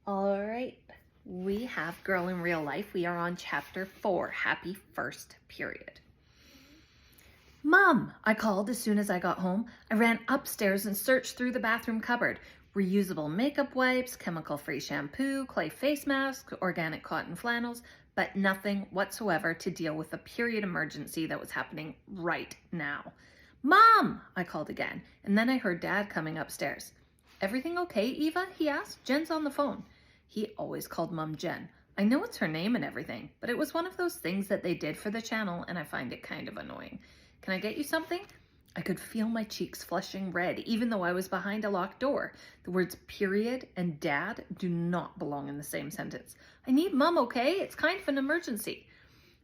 All right, we have Girl in Real Life. We are on chapter 4, Happy First Period. Mom, I called as soon as I got home. I ran upstairs and searched through the bathroom cupboard. Reusable makeup wipes, chemical-free shampoo, clay face masks, organic cotton flannels, but nothing whatsoever to deal with the period emergency that was happening right now. Mom, I called again, and then I heard Dad coming upstairs. Everything okay, Eva? He asked. Jen's on the phone. He always called Mom Jen. I know it's her name and everything, but it was one of those things that they did for the channel, and I find it kind of annoying. Can I get you something? I could feel my cheeks flushing red, even though I was behind a locked door. The words period and dad do not belong in the same sentence. I need Mom, okay? It's kind of an emergency.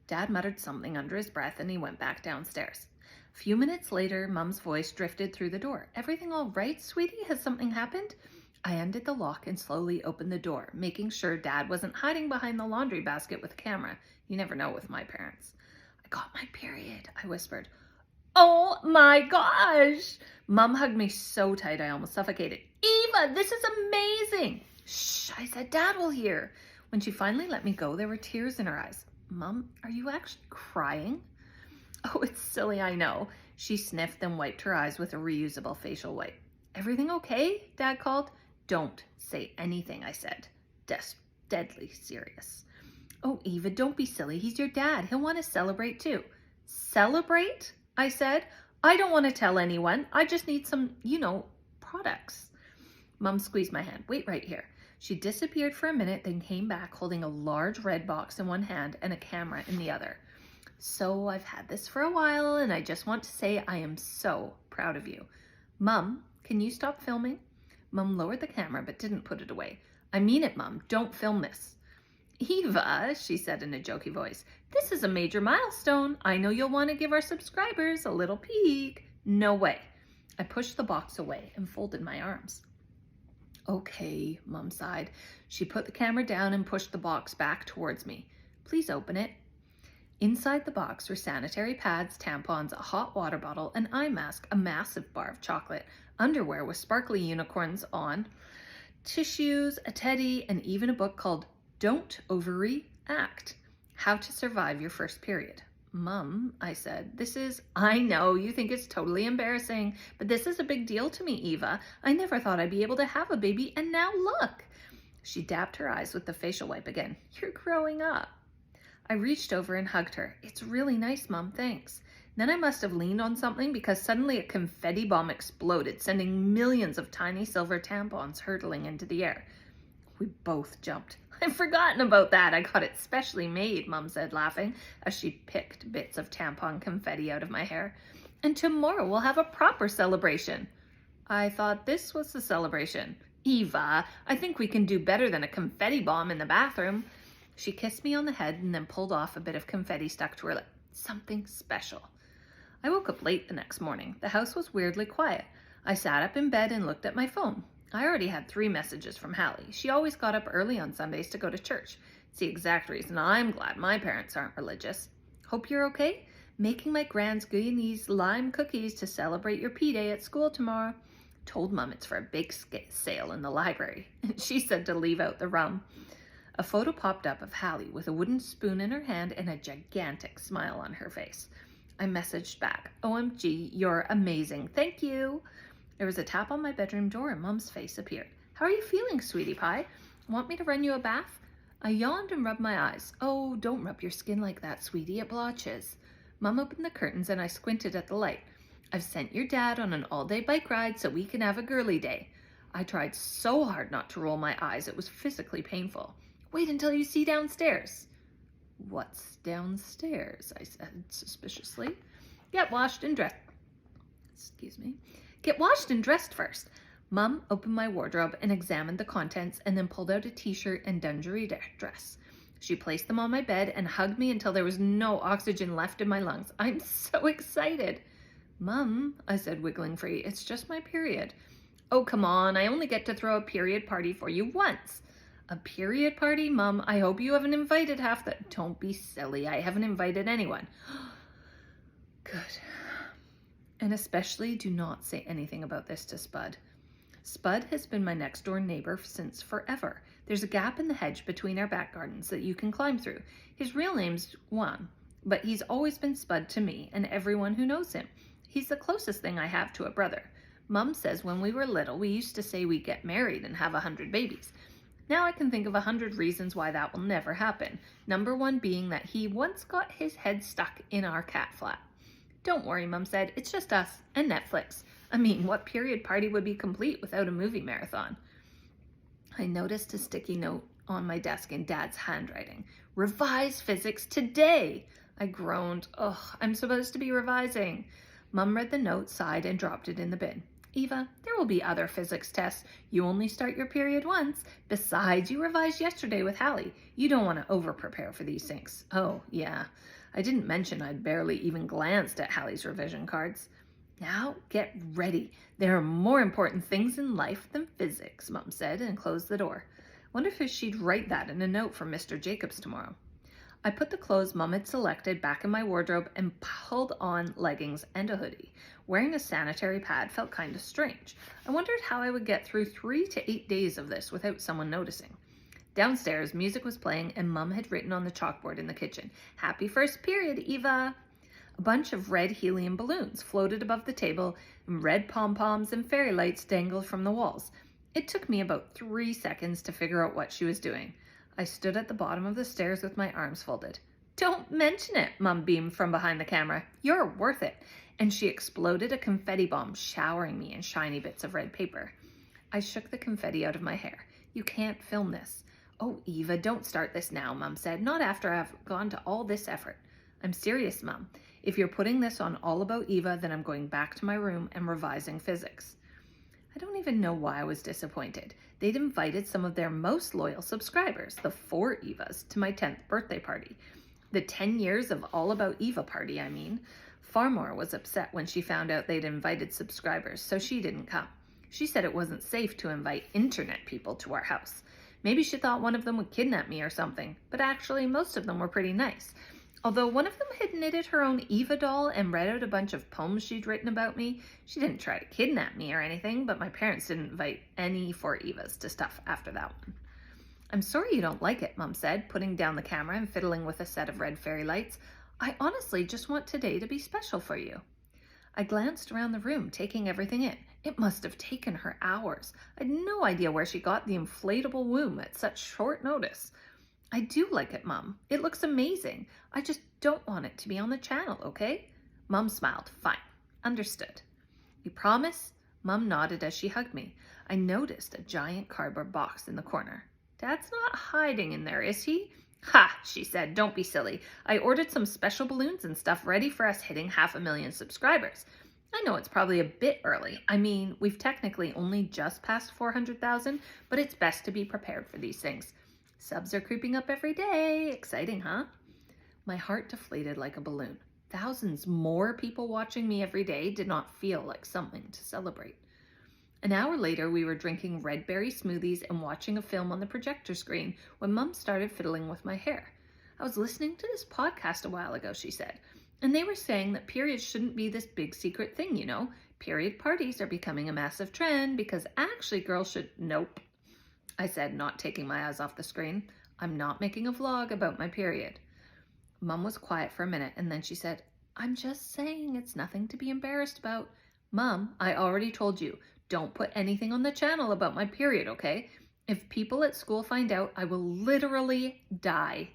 Dad muttered something under his breath and he went back downstairs. A few minutes later, Mom's voice drifted through the door. Everything all right, sweetie? Has something happened? I undid the lock and slowly opened the door, making sure Dad wasn't hiding behind the laundry basket with a camera. You never know with my parents. I got my period, I whispered. Oh my gosh! Mom hugged me so tight I almost suffocated. Eva, this is amazing! Shh, I said, Dad will hear. When she finally let me go, there were tears in her eyes. Mom, are you actually crying? Oh, it's silly, I know. She sniffed, then wiped her eyes with a reusable facial wipe. Everything okay? Dad called. Don't say anything, I said. Deadly serious. Oh, Eva, don't be silly. He's your dad. He'll want to celebrate too. Celebrate? I said. I don't want to tell anyone. I just need some, products. Mom squeezed my hand. Wait right here. She disappeared for a minute, then came back holding a large red box in one hand and a camera in the other. So I've had this for a while, and I just want to say I am so proud of you. Mom, can you stop filming? Mom lowered the camera but didn't put it away. I mean it, Mom. Don't film this. Eva, she said in a jokey voice, this is a major milestone. I know you'll want to give our subscribers a little peek. No way. I pushed the box away and folded my arms. Okay, Mom sighed. She put the camera down and pushed the box back towards me. Please open it. Inside the box were sanitary pads, tampons, a hot water bottle, an eye mask, a massive bar of chocolate, underwear with sparkly unicorns on, tissues, a teddy, and even a book called Don't Overreact: How to Survive Your First Period. Mom, I said, I know you think it's totally embarrassing, but this is a big deal to me, Eva. I never thought I'd be able to have a baby, and now look. She dabbed her eyes with the facial wipe again. You're growing up. I reached over and hugged her. It's really nice, Mom, thanks. Then I must have leaned on something because suddenly a confetti bomb exploded, sending millions of tiny silver tampons hurtling into the air. We both jumped. I've forgotten about that. I got it specially made, Mom said, laughing, as she picked bits of tampon confetti out of my hair. And tomorrow we'll have a proper celebration. I thought this was the celebration. Eva, I think we can do better than a confetti bomb in the bathroom. She kissed me on the head and then pulled off a bit of confetti stuck to her lip. Something special. I woke up late the next morning. The house was weirdly quiet. I sat up in bed and looked at my phone. I already had 3 messages from Hallie. She always got up early on Sundays to go to church. It's the exact reason I'm glad my parents aren't religious. Hope you're okay? Making my grand's Guyanese lime cookies to celebrate your P-Day at school tomorrow. Told Mom it's for a big sale in the library. She said to leave out the rum. A photo popped up of Hallie with a wooden spoon in her hand and a gigantic smile on her face. I messaged back, OMG, you're amazing. Thank you. There was a tap on my bedroom door and Mom's face appeared. How are you feeling, sweetie pie? Want me to run you a bath? I yawned and rubbed my eyes. Oh, don't rub your skin like that, sweetie. It blotches. Mom opened the curtains and I squinted at the light. I've sent your dad on an all-day bike ride so we can have a girly day. I tried so hard not to roll my eyes. It was physically painful. Wait until you see downstairs. What's downstairs? I said suspiciously. Get washed and dressed. Get washed and dressed first. Mom opened my wardrobe and examined the contents and then pulled out a t-shirt and dungaree dress. She placed them on my bed and hugged me until there was no oxygen left in my lungs. I'm so excited. Mom, I said, wiggling free, it's just my period. Oh, come on. I only get to throw a period party for you once. A period party? Mom, I hope you haven't invited half the... Don't be silly. I haven't invited anyone. Good. And especially do not say anything about this to Spud. Spud has been my next door neighbor since forever. There's a gap in the hedge between our back gardens that you can climb through. His real name's Juan, but he's always been Spud to me and everyone who knows him. He's the closest thing I have to a brother. Mum says when we were little, we used to say we'd get married and have 100 babies. Now I can think of 100 reasons why that will never happen. Number one being that he once got his head stuck in our cat flap. Don't worry, Mum said, it's just us and Netflix. I mean, what period party would be complete without a movie marathon? I noticed a sticky note on my desk in Dad's handwriting. Revise physics today! I groaned. Ugh, I'm supposed to be revising. Mum read the note, sighed, and dropped it in the bin. Eva, there will be other physics tests. You only start your period once. Besides, you revised yesterday with Hallie. You don't want to over-prepare for these things. Oh, yeah. I didn't mention I'd barely even glanced at Hallie's revision cards. Now, get ready. There are more important things in life than physics, Mum said, and closed the door. Wonder if she'd write that in a note from Mr. Jacobs tomorrow. I put the clothes Mum had selected back in my wardrobe and pulled on leggings and a hoodie. Wearing a sanitary pad felt kind of strange. I wondered how I would get through 3 to 8 days of this without someone noticing. Downstairs, music was playing and Mum had written on the chalkboard in the kitchen, "Happy first period, Eva." A bunch of red helium balloons floated above the table and red pom-poms and fairy lights dangled from the walls. It took me about 3 seconds to figure out what she was doing. I stood at the bottom of the stairs with my arms folded. "Don't mention it," Mum beamed from behind the camera. "You're worth it." And she exploded a confetti bomb, showering me in shiny bits of red paper. I shook the confetti out of my hair. "You can't film this." "Oh, Eva, don't start this now," Mum said. "Not after I've gone to all this effort." "I'm serious, Mum. If you're putting this on All About Eva, then I'm going back to my room and revising physics." I don't even know why I was disappointed. They'd invited some of their most loyal subscribers, the 4 Evas, to my 10th birthday party. The 10 years of All About Eva party, I mean. Farmore was upset when she found out they'd invited subscribers, so she didn't come. She said it wasn't safe to invite internet people to our house. Maybe she thought one of them would kidnap me or something, but actually most of them were pretty nice. Although one of them had knitted her own Eva doll and read out a bunch of poems she'd written about me. She didn't try to kidnap me or anything, but my parents didn't invite any 4 Evas to stuff after that one. "I'm sorry you don't like it," Mum said, putting down the camera and fiddling with a set of red fairy lights. "I honestly just want today to be special for you." I glanced around the room, taking everything in. It must have taken her hours. I had no idea where she got the inflatable womb at such short notice. "I do like it, Mum. It looks amazing. I just don't want it to be on the channel, okay?" Mum smiled. "Fine. Understood." "You promise?" Mum nodded as she hugged me. I noticed a giant cardboard box in the corner. "Dad's not hiding in there, is he?" "Ha," she said. "Don't be silly. I ordered some special balloons and stuff ready for us hitting 500,000 subscribers. I know it's probably a bit early. I mean, we've technically only just passed 400,000, but it's best to be prepared for these things. Subs are creeping up every day. Exciting, huh?" My heart deflated like a balloon. Thousands more people watching me every day did not feel like something to celebrate. An hour later, we were drinking red berry smoothies and watching a film on the projector screen when Mum started fiddling with my hair. "I was listening to this podcast a while ago," she said, "and they were saying that periods shouldn't be this big secret thing, you know. Period parties are becoming a massive trend because actually girls should..." "Nope," I said, not taking my eyes off the screen. "I'm not making a vlog about my period." Mum was quiet for a minute and then she said, "I'm just saying it's nothing to be embarrassed about." "Mum, I already told you, don't put anything on the channel about my period, okay? If people at school find out, I will literally die."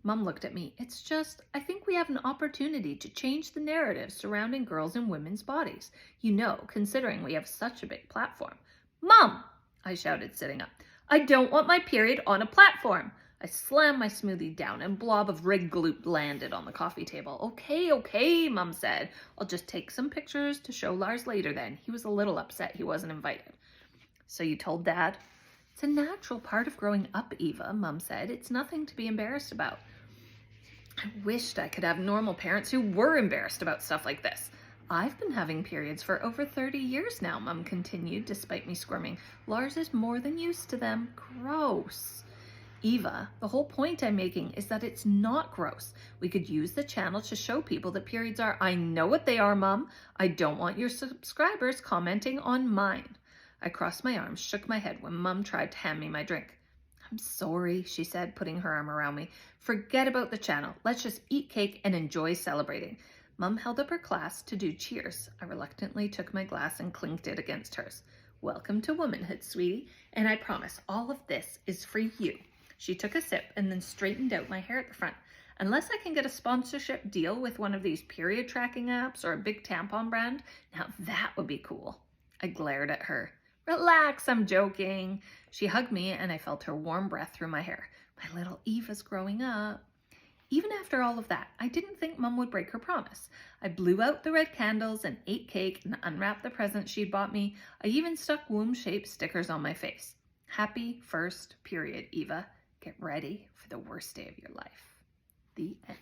Mum looked at me. "It's just, I think we have an opportunity to change the narrative surrounding girls and women's bodies. You know, considering we have such a big platform." "Mum!" I shouted, sitting up. "I don't want my period on a platform." I slammed my smoothie down and a blob of red gloop landed on the coffee table. Okay, Mum said. "I'll just take some pictures to show Lars later then. He was a little upset he wasn't invited." "So you told Dad?" "It's a natural part of growing up, Eva," Mum said. "It's nothing to be embarrassed about." I wished I could have normal parents who were embarrassed about stuff like this. "I've been having periods for over 30 years now," Mum continued, despite me squirming. "Lars is more than used to them." Gross. "Eva, the whole point I'm making is that it's not gross. We could use the channel to show people that periods are..." "I know what they are, Mum. I don't want your subscribers commenting on mine." I crossed my arms, shook my head when Mum tried to hand me my drink. I'm sorry, she said, putting her arm around me. Forget about the channel. Let's just eat cake and enjoy celebrating. Mum held up her glass to do cheers. I reluctantly took my glass and clinked it against hers. Welcome to womanhood, sweetie, and I promise all of this is for you. She took a sip and then straightened out my hair at the front. Unless I can get a sponsorship deal with one of these period tracking apps or a big tampon brand, now that would be cool. I glared at her. Relax, I'm joking. She hugged me and I felt her warm breath through my hair. My little Eva's growing up. Even after all of that, I didn't think Mum would break her promise. I blew out the red candles and ate cake and unwrapped the presents she'd bought me. I even stuck womb-shaped stickers on my face. Happy first period, Eva. Get ready for the worst day of your life. The end.